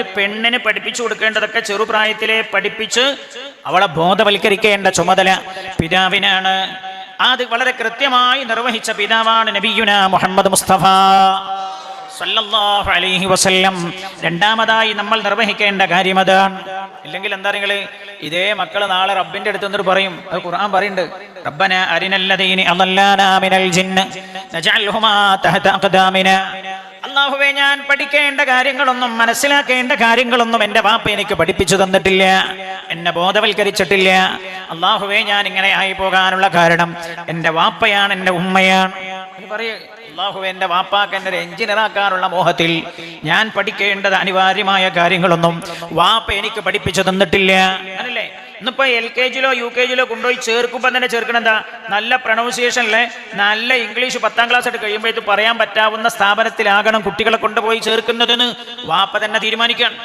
ഒരു പെണ്ണിന് പഠിപ്പിച്ചു കൊടുക്കേണ്ടതൊക്കെ ചെറുപ്രായത്തിലെ പഠിപ്പിച്ച് അവളെ ബോധവൽക്കരിക്കേണ്ട ചുമതല പിതാവിനാണ്. അത് വളരെ കൃത്യമായി നിർവഹിച്ച പിതാവാണ് നബിയുനാ മുഹമ്മദ് മുസ്തഫ സല്ലല്ലാഹു അലൈഹി വസല്ലം. രണ്ടാമതായി നമ്മൾ നിർവഹിക്കേണ്ട കാര്യം അതാണ്. ഇല്ലെങ്കിൽ എന്താ നിങ്ങള് ഇതേ മക്കള് നാളെ റബ്ബിന്റെ അടുത്ത് എന്നിട്ട് പറയും, അത് ഖുർആൻ പറയുന്നുണ്ട്, റബ്ബനാ അരിനല്ലദീനി അളല്ലാനാ മിനൽ ജിന്ന് നജഅൽഹുമാ തഹത അഖദാമിനാ. അല്ലാഹുവേ, ഞാൻ പഠിക്കേണ്ട കാര്യങ്ങളൊന്നും മനസ്സിലാക്കേണ്ട കാര്യങ്ങളൊന്നും എൻ്റെ വാപ്പ എനിക്ക് പഠിപ്പിച്ചു തന്നിട്ടില്ല, എന്നെ ബോധവൽക്കരിച്ചിട്ടില്ല. അല്ലാഹുവേ, ഞാൻ ഇങ്ങനെ ആയി പോകാനുള്ള കാരണം എൻ്റെ വാപ്പയാണ്, എൻ്റെ ഉമ്മയാണ്. പറയേ അല്ലാഹുവേ, എൻ്റെ വാപ്പാക്ക് എന്നെ ഒരു എഞ്ചിനീയറാക്കാനുള്ള മോഹത്തിൽ ഞാൻ പഠിക്കേണ്ടത് അനിവാര്യമായ കാര്യങ്ങളൊന്നും വാപ്പ എനിക്ക് പഠിപ്പിച്ചു തന്നിട്ടില്ല. അങ്ങനല്ലേ? ഇന്നിപ്പോ LKG UKG കൊണ്ടുപോയി ചേർക്കുമ്പോൾ തന്നെ ചേർക്കണം എന്താ? നല്ല പ്രൊണൗൺസിയേഷനിലെ നല്ല ഇംഗ്ലീഷ് 10ാം ക്ലാസ് ആയിട്ട് കഴിയുമ്പോഴേക്ക് പറയാൻ പറ്റാവുന്ന സ്ഥാപനത്തിലാകണം കുട്ടികളെ കൊണ്ടുപോയി ചേർക്കുന്നതെന്ന് വാപ്പ തന്നെ തീരുമാനിക്കുകയാണ്.